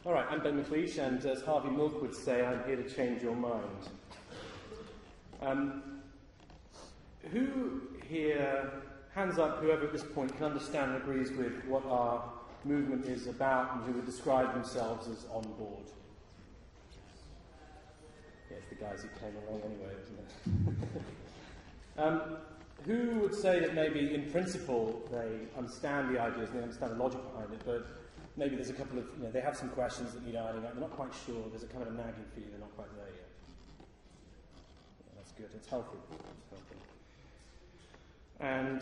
All right, I'm Ben Maklийш, and as Harvey Milk would say, I'm here to change your mind. Who here, hands up, whoever at this point can understand and agrees with what our movement is about and who would describe themselves as on board? Yeah, it's the guys who came along anyway, isn't it? Who would say that maybe in principle they understand the ideas and they understand the logic behind it, but maybe there's a couple of, they have some questions that need ironing out, they're not quite sure, there's a kind of a nagging feeling, they're not quite there yet. Yeah, that's good, it's healthy. And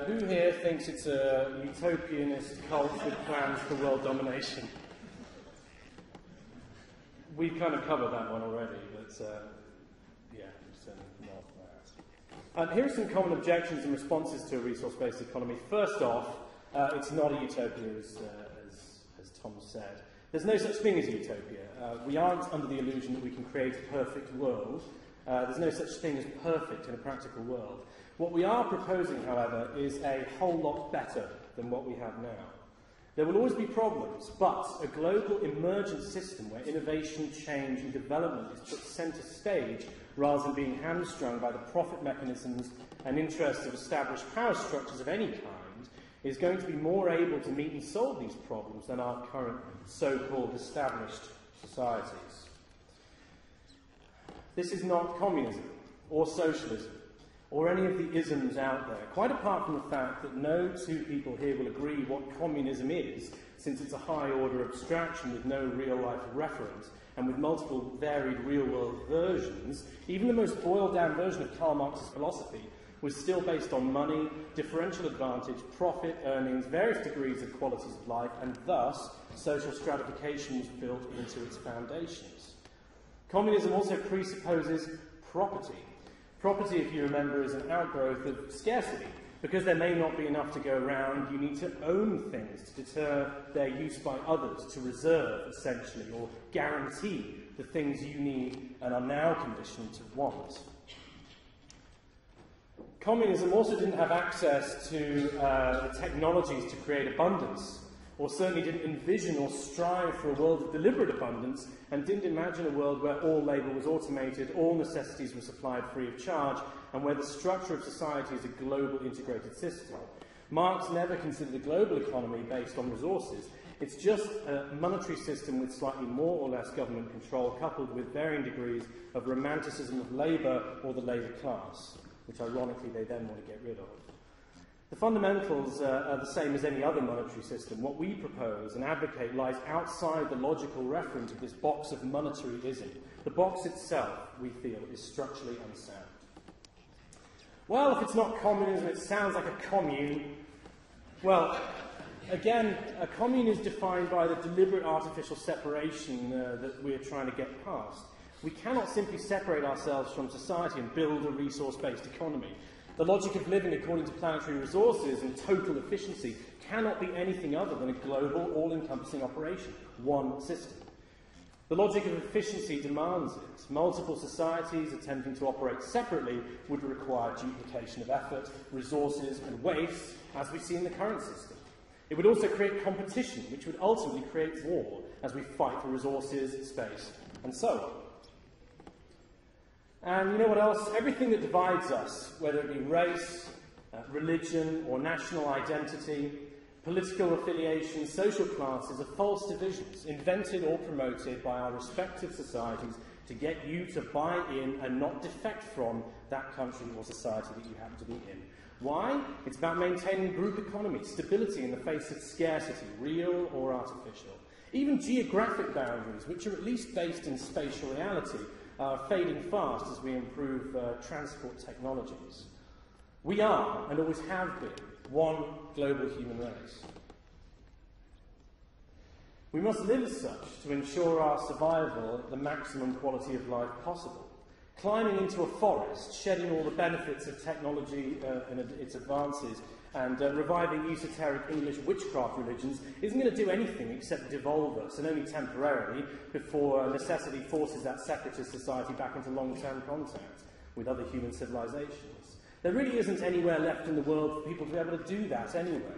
who here thinks it's a utopianist cult with plans for world domination? We've kind of covered that one already, but yeah, it's not that. Here are some common objections and responses to a resource-based economy. First off, it's not a utopia, as Tom said. There's no such thing as utopia. We aren't under the illusion that we can create a perfect world. There's no such thing as perfect in a practical world. What we are proposing, however, is a whole lot better than what we have now. There will always be problems, but a global emergent system where innovation, change and development is put centre stage rather than being hamstrung by the profit mechanisms and interests of established power structures of any kind is going to be more able to meet and solve these problems than our current so-called established societies. This is not communism or socialism or any of the isms out there, quite apart from the fact that no two people here will agree what communism is, since it's a high-order abstraction with no real-life reference and with multiple varied real-world versions. Even the most boiled-down version of Karl Marx's philosophy was still based on money, differential advantage, profit, earnings, various degrees of qualities of life, and thus social stratification was built into its foundations. Communism also presupposes property. Property, if you remember, is an outgrowth of scarcity. Because there may not be enough to go around, you need to own things to deter their use by others, to reserve, essentially, or guarantee the things you need and are now conditioned to want. Communism also didn't have access to the technologies to create abundance, or certainly didn't envision or strive for a world of deliberate abundance, and didn't imagine a world where all labour was automated, all necessities were supplied free of charge, and where the structure of society is a global integrated system. Marx never considered a global economy based on resources. It's just a monetary system with slightly more or less government control, coupled with varying degrees of romanticism of labour or the labour class, which ironically they then want to get rid of. The fundamentals are the same as any other monetary system. What we propose and advocate lies outside the logical reference of this box of monetaryism. The box itself, we feel, is structurally unsound. Well, if it's not communism, it sounds like a commune. Well, again, a commune is defined by the deliberate artificial separation that we're trying to get past. We cannot simply separate ourselves from society and build a resource-based economy. The logic of living according to planetary resources and total efficiency cannot be anything other than a global, all-encompassing operation, one system. The logic of efficiency demands it. Multiple societies attempting to operate separately would require duplication of effort, resources and waste, as we see in the current system. It would also create competition, which would ultimately create war, as we fight for resources, space, and so on. And you know what else? Everything that divides us, whether it be race, religion, or national identity, political affiliation, social classes, are false divisions, invented or promoted by our respective societies to get you to buy in and not defect from that country or society that you happen to be in. Why? It's about maintaining group economy, stability in the face of scarcity, real or artificial. Even geographic boundaries, which are at least based in spatial reality, are fading fast as we improve transport technologies. We are, and always have been, one global human race. We must live as such to ensure our survival at the maximum quality of life possible. Climbing into a forest, shedding all the benefits of technology and its advances, and reviving esoteric English witchcraft religions isn't going to do anything except devolve us, and only temporarily, before necessity forces that separatist society back into long-term contact with other human civilizations. There really isn't anywhere left in the world for people to be able to do that anyway.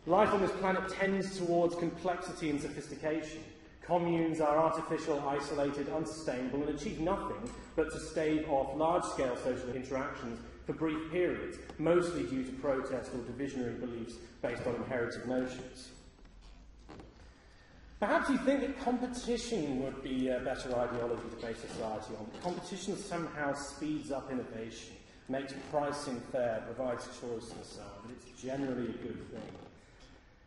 Life on this planet tends towards complexity and sophistication. Communes are artificial, isolated, unsustainable, and achieve nothing but to stave off large-scale social interactions for brief periods, mostly due to protest or divisionary beliefs based on inherited notions. Perhaps you think that competition would be a better ideology to base society on. Competition somehow speeds up innovation, makes pricing fair, provides choice and so on, but it's generally a good thing.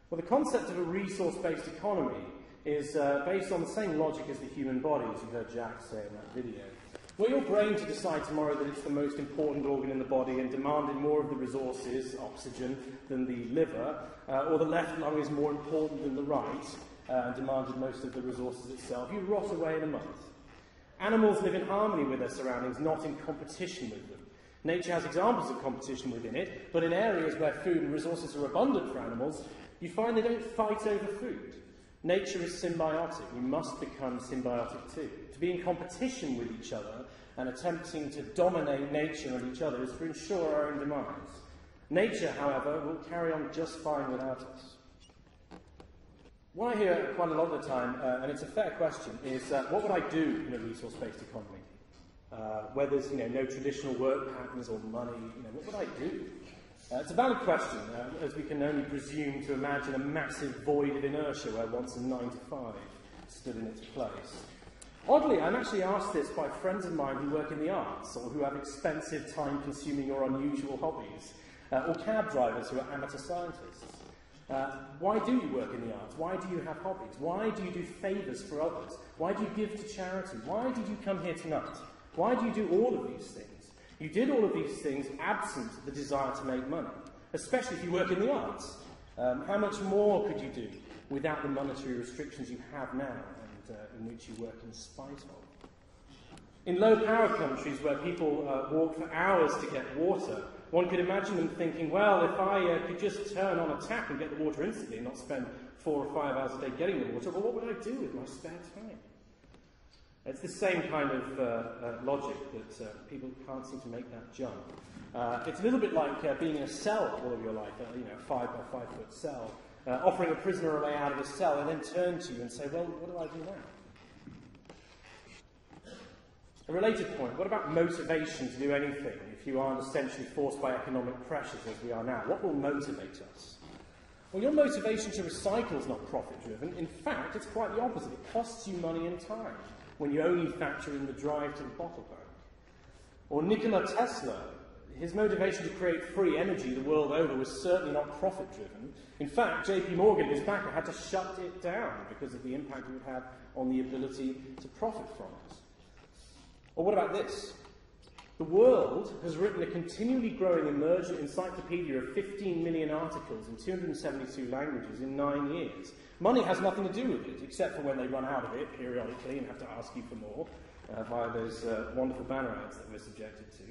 Well, the concept of a resource-based economy is based on the same logic as the human body, as you heard Jack say in that video. Were your brain to decide tomorrow that it's the most important organ in the body and demanded more of the resources, oxygen, than the liver, or the left lung is more important than the right, and demanded most of the resources itself, you rot away in a month. Animals live in harmony with their surroundings, not in competition with them. Nature has examples of competition within it, but in areas where food and resources are abundant for animals, you find they don't fight over food. Nature is symbiotic. We must become symbiotic too. To be in competition with each other and attempting to dominate nature and each other is to ensure our own demise. Nature, however, will carry on just fine without us. What I hear quite a lot of the time, and it's a fair question, is what would I do in a resource-based economy? Where there's no traditional work patterns or money, what would I do? It's a valid question, as we can only presume to imagine a massive void of inertia where once a 9 to 5 stood in its place. Oddly, I'm actually asked this by friends of mine who work in the arts, or who have expensive, time-consuming or unusual hobbies, or cab drivers who are amateur scientists. Why do you work in the arts? Why do you have hobbies? Why do you do favours for others? Why do you give to charity? Why did you come here tonight? Why do you do all of these things? You did all of these things absent the desire to make money, especially if you work in the arts. How much more could you do without the monetary restrictions you have now and in which you work in spite of? In low-power countries where people walk for hours to get water, one could imagine them thinking, well, if I could just turn on a tap and get the water instantly and not spend 4 or 5 hours a day getting the water, well, what would I do with my spare time? It's the same kind of logic that people can't seem to make that jump. It's a little bit like being in a cell all of your life, a 5 by 5 foot cell, offering a prisoner a way out of a cell and then turn to you and say, well, what do I do now? A related point, what about motivation to do anything if you aren't essentially forced by economic pressures as we are now? What will motivate us? Well, your motivation to recycle is not profit-driven. In fact, it's quite the opposite. It costs you money and time when you only factor in the drive to the bottle bank. Or Nikola Tesla, his motivation to create free energy the world over was certainly not profit-driven. In fact, JP Morgan, his backer, had to shut it down because of the impact it would have on the ability to profit from it. Or what about this? The world has written a continually growing emergent encyclopedia of 15 million articles in 272 languages in 9 years. Money has nothing to do with it, except for when they run out of it periodically and have to ask you for more via those wonderful banner ads that we're subjected to.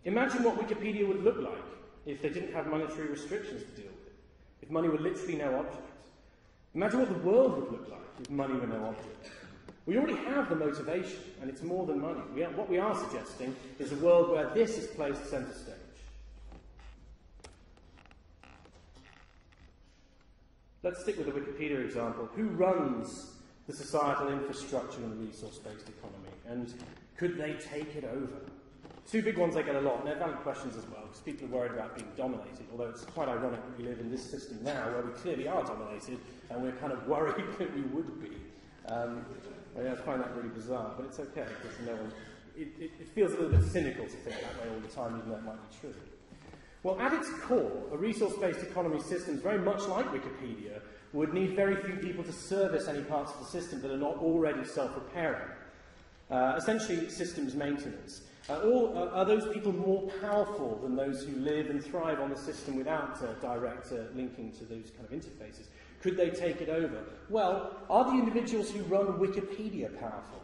Imagine what Wikipedia would look like if they didn't have monetary restrictions to deal with, if money were literally no object. Imagine what the world would look like if money were no object. We already have the motivation, and it's more than money. What we are suggesting is a world where this is placed centre stage. Let's stick with the Wikipedia example. Who runs the societal infrastructure in a resource-based economy, and could they take it over? Two big ones I get a lot, and they're valid questions as well, because people are worried about being dominated, although it's quite ironic that we live in this system now where we clearly are dominated, and we're kind of worried that we would be. I find that really bizarre, but it's okay, because it feels a little bit cynical to think that way all the time, even though it might be true. Well, at its core, a resource-based economy system, very much like Wikipedia, would need very few people to service any parts of the system that are not already self-repairing. Essentially, systems maintenance. Are those people more powerful than those who live and thrive on the system without direct linking to those kind of interfaces? Could they take it over? Well, are the individuals who run Wikipedia powerful?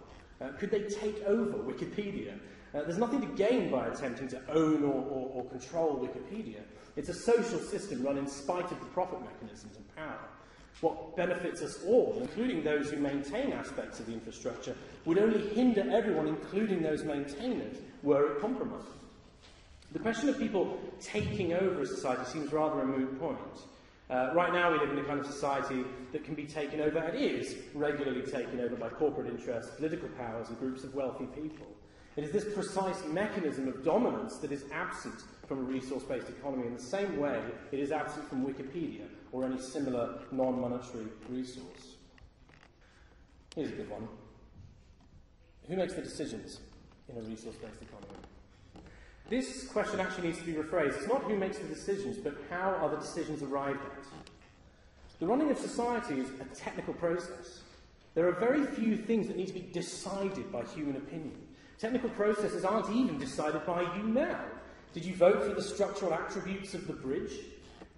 Could they take over Wikipedia? There's nothing to gain by attempting to own or control Wikipedia. It's a social system run in spite of the profit mechanisms and power. What benefits us all, including those who maintain aspects of the infrastructure, would only hinder everyone, including those maintainers, were it compromised. The question of people taking over a society seems rather a moot point. Right now we live in a kind of society that can be taken over, and is regularly taken over by corporate interests, political powers and groups of wealthy people. It is this precise mechanism of dominance that is absent from a resource-based economy in the same way it is absent from Wikipedia or any similar non-monetary resource. Here's a good one. Who makes the decisions in a resource-based economy? This question actually needs to be rephrased. It's not who makes the decisions, but how are the decisions arrived at. The running of society is a technical process. There are very few things that need to be decided by human opinion. Technical processes aren't even decided by you now. Did you vote for the structural attributes of the bridge?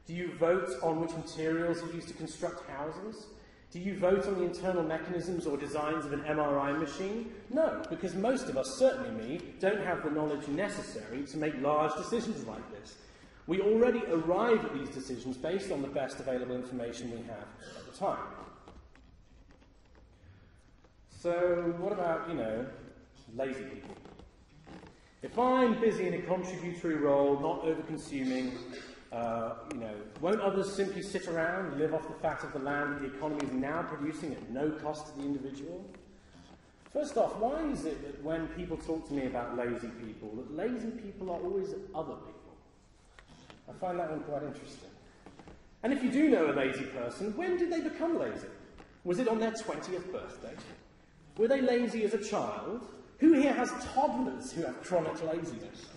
Do you vote on which materials are used to construct houses? Do you vote on the internal mechanisms or designs of an MRI machine? No, because most of us, certainly me, don't have the knowledge necessary to make large decisions like this. We already arrive at these decisions based on the best available information we have at the time. So what about, lazy people? If I'm busy in a contributory role, not over-consuming, won't others simply sit around and live off the fat of the land that the economy is now producing at no cost to the individual? First off, why is it that when people talk to me about lazy people, that lazy people are always other people? I find that one quite interesting. And if you do know a lazy person, when did they become lazy? Was it on their 20th birthday? Were they lazy as a child? Who here has toddlers who have chronic laziness?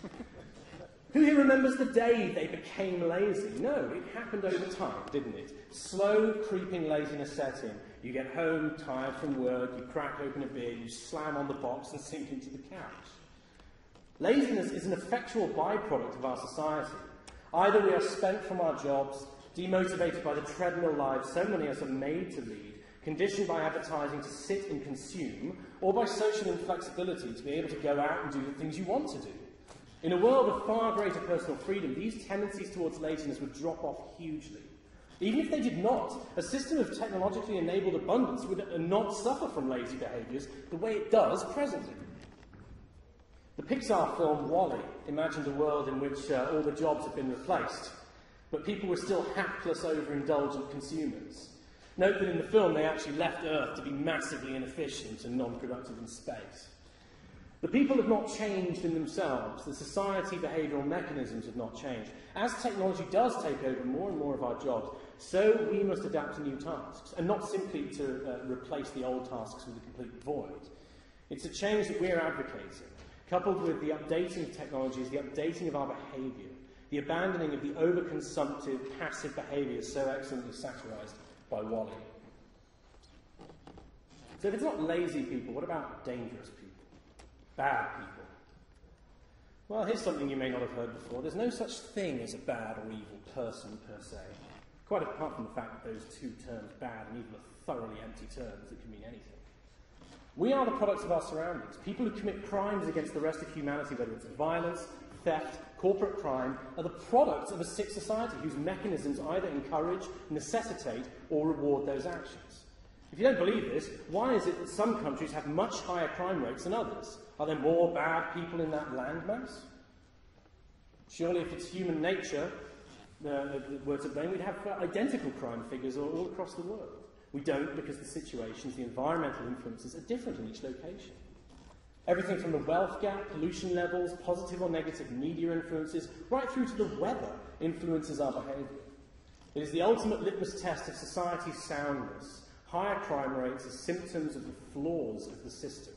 Who here remembers the day they became lazy? No, it happened over time, didn't it? Slow, creeping laziness set in. You get home, tired from work, you crack open a beer, you slam on the box and sink into the couch. Laziness is an effectual byproduct of our society. Either we are spent from our jobs, demotivated by the treadmill lives so many of us are made to lead, conditioned by advertising to sit and consume, or by social inflexibility to be able to go out and do the things you want to do. In a world of far greater personal freedom, these tendencies towards laziness would drop off hugely. Even if they did not, a system of technologically enabled abundance would not suffer from lazy behaviours the way it does presently. The Pixar film WALL-E imagined a world in which all the jobs had been replaced, but people were still hapless, overindulgent consumers. Note that in the film they actually left Earth to be massively inefficient and non-productive in space. The people have not changed in themselves. The society behavioural mechanisms have not changed. As technology does take over more and more of our jobs, so we must adapt to new tasks, and not simply to replace the old tasks with a complete void. It's a change that we're advocating. Coupled with the updating of technologies, the updating of our behaviour, the abandoning of the overconsumptive, passive behaviours so excellently satirised by WALL-E. So if it's not lazy people, what about dangerous people? Bad people? Well, here's something you may not have heard before. There's no such thing as a bad or evil person per se. Quite apart from the fact that those two terms, bad and evil, are thoroughly empty terms that can mean anything. We are the products of our surroundings. People who commit crimes against the rest of humanity, whether it's violence, theft, corporate crime, are the products of a sick society whose mechanisms either encourage, necessitate, or reward those actions. If you don't believe this, why is it that some countries have much higher crime rates than others? Are there more bad people in that landmass? Surely if it's human nature that were to blame, we'd have identical crime figures all across the world. We don't, because the situations, the environmental influences are different in each location. Everything from the wealth gap, pollution levels, positive or negative media influences, right through to the weather influences our behaviour. It is the ultimate litmus test of society's soundness. Higher crime rates are symptoms of the flaws of the system.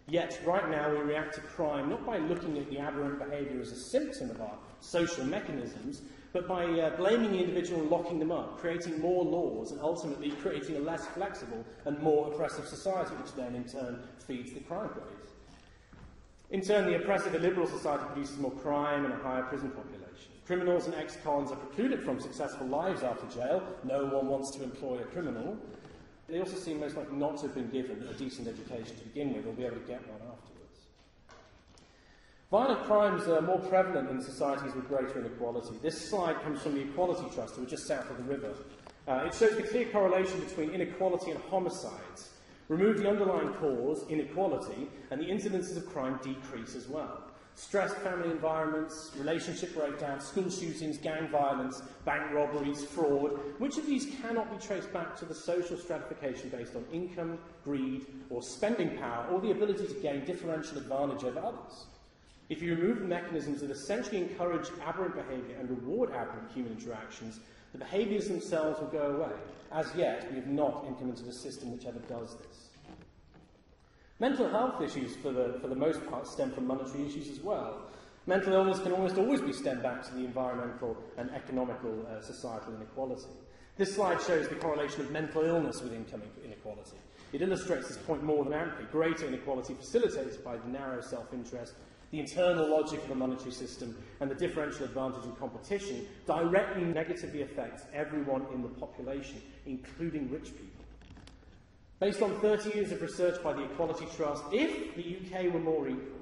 Yet, right now, we react to crime not by looking at the aberrant behaviour as a symptom of our social mechanisms, but by blaming the individual and locking them up, creating more laws, and ultimately creating a less flexible and more oppressive society, which then, in turn, feeds the crime rate. In turn, the oppressive illiberal society produces more crime and a higher prison population. Criminals and ex-cons are precluded from successful lives after jail. No one wants to employ a criminal. They also seem most likely not to have been given a decent education to begin with, or be able to get one afterwards. Violent crimes are more prevalent in societies with greater inequality. This slide comes from the Equality Trust, who are just south of the river. It shows the clear correlation between inequality and homicides. Remove the underlying cause, inequality, and the incidences of crime decrease as well. Stressed family environments, relationship breakdown, school shootings, gang violence, bank robberies, fraud. Which of these cannot be traced back to the social stratification based on income, greed, or spending power, or the ability to gain differential advantage over others? If you remove the mechanisms that essentially encourage aberrant behaviour and reward aberrant human interactions, the behaviours themselves will go away. As yet, we have not implemented a system which ever does this. Mental health issues, for the most part, stem from monetary issues as well. Mental illness can almost always be stemmed back to the environmental and economical societal inequality. This slide shows the correlation of mental illness with income inequality. It illustrates this point more than amply. Greater inequality facilitated by the narrow self-interest, the internal logic of a monetary system, and the differential advantage in competition directly negatively affects everyone in the population, including rich people. Based on 30 years of research by the Equality Trust, if the UK were more equal,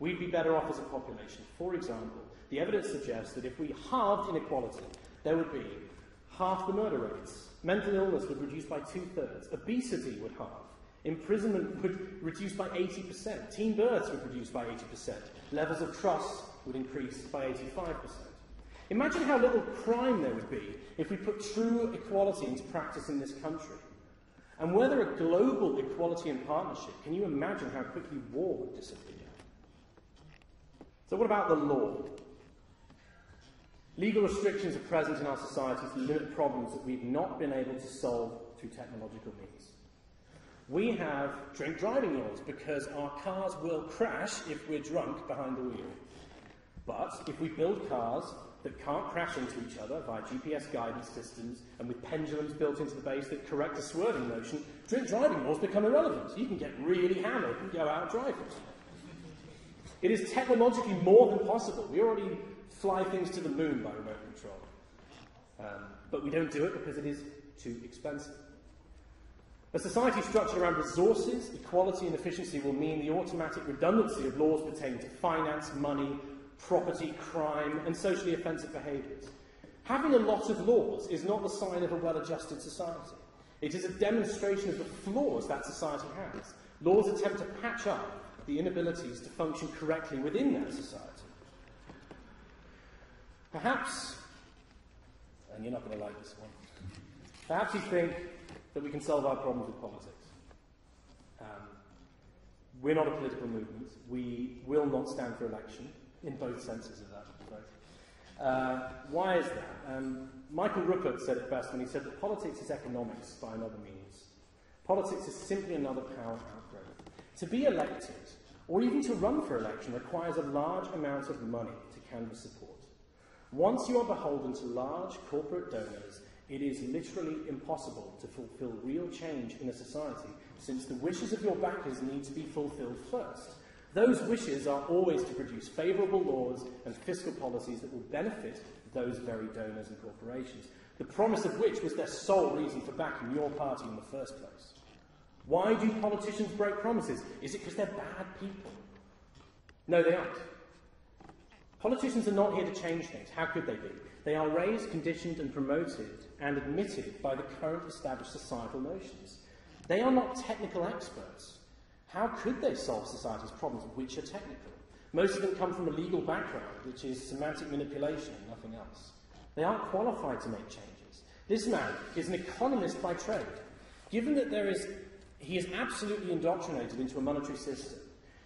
we'd be better off as a population. For example, the evidence suggests that if we halved inequality, there would be half the murder rates, mental illness would reduce by 2/3, obesity would halve, imprisonment would reduce by 80%, teen births would reduce by 80%, levels of trust would increase by 85%. Imagine how little crime there would be if we put true equality into practice in this country. And were there a global equality and partnership, can you imagine how quickly war would disappear? So what about the law? Legal restrictions are present in our societies to limit problems that we've not been able to solve through technological means. We have drink driving laws because our cars will crash if we're drunk behind the wheel. But if we build cars that can't crash into each other via GPS guidance systems and with pendulums built into the base that correct a swerving motion, drink driving laws become irrelevant. You can get really hammered and go out driving. It is technologically more than possible. We already fly things to the moon by remote control. But we don't do it because it is too expensive. A society structured around resources, equality and efficiency will mean the automatic redundancy of laws pertaining to finance, money, property, crime, and socially offensive behaviours. Having a lot of laws is not the sign of a well-adjusted society. It is a demonstration of the flaws that society has. Laws attempt to patch up the inabilities to function correctly within that society. Perhaps, and you're not going to like this one, perhaps you think that we can solve our problems with politics. We're not a political movement. We will not stand for election. In both senses of that, right? Why is that? Michael Rupert said it best when he said that politics is economics by another means. Politics is simply another power outgrowth. To be elected, or even to run for election, requires a large amount of money to canvass support. Once you are beholden to large corporate donors, it is literally impossible to fulfill real change in a society, since the wishes of your backers need to be fulfilled first. Those wishes are always to produce favourable laws and fiscal policies that will benefit those very donors and corporations, the promise of which was their sole reason for backing your party in the first place. Why do politicians break promises? Is it because they're bad people? No, they aren't. Politicians are not here to change things. How could they be? They are raised, conditioned and promoted and admitted by the current established societal notions. They are not technical experts. How could they solve society's problems, which are technical? Most of them come from a legal background, which is semantic manipulation and nothing else. They aren't qualified to make changes. This man is an economist by trade. Given that he is absolutely indoctrinated into a monetary system,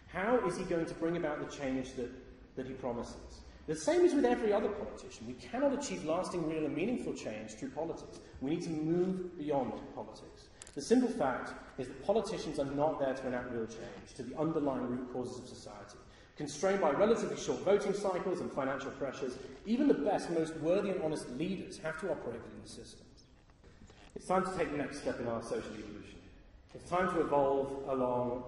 how is he going to bring about the change that he promises? The same is with every other politician. We cannot achieve lasting, real and meaningful change through politics. We need to move beyond politics. The simple fact is that politicians are not there to enact real change to the underlying root causes of society. Constrained by relatively short voting cycles and financial pressures, even the best, most worthy and honest leaders have to operate within the system. It's time to take the next step in our social evolution. It's time to evolve along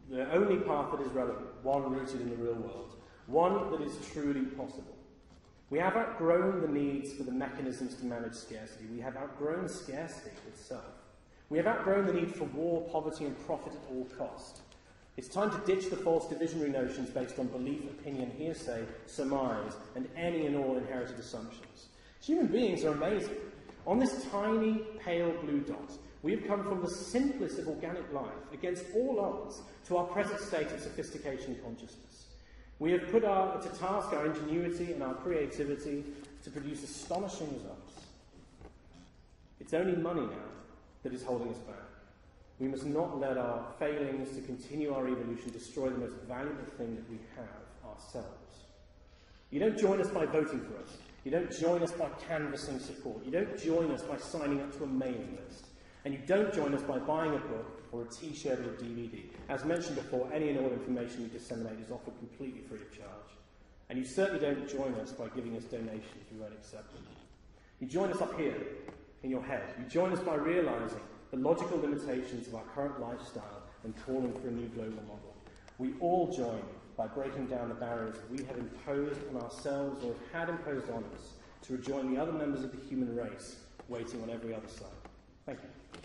the only path that is relevant, one rooted in the real world, one that is truly possible. We have outgrown the needs for the mechanisms to manage scarcity. We have outgrown scarcity itself. We have outgrown the need for war, poverty and profit at all cost. It's time to ditch the false divisionary notions based on belief, opinion, hearsay, surmise, and any and all inherited assumptions. Human beings are amazing. On this tiny, pale blue dot, we have come from the simplest of organic life, against all odds, to our present state of sophistication and consciousness. We have put to task our ingenuity and our creativity to produce astonishing results. It's only money now that is holding us back. We must not let our failings to continue our evolution destroy the most valuable thing that we have, ourselves. You don't join us by voting for us. You don't join us by canvassing support. You don't join us by signing up to a mailing list. And you don't join us by buying a book or a T-shirt or a DVD. As mentioned before, any and all information you disseminate is offered completely free of charge. And you certainly don't join us by giving us donations. We won't accept them. You join us up here, in your head. You join us by realising the logical limitations of our current lifestyle and calling for a new global model. We all join by breaking down the barriers we have imposed on ourselves or have had imposed on us to rejoin the other members of the human race waiting on every other side. Thank you.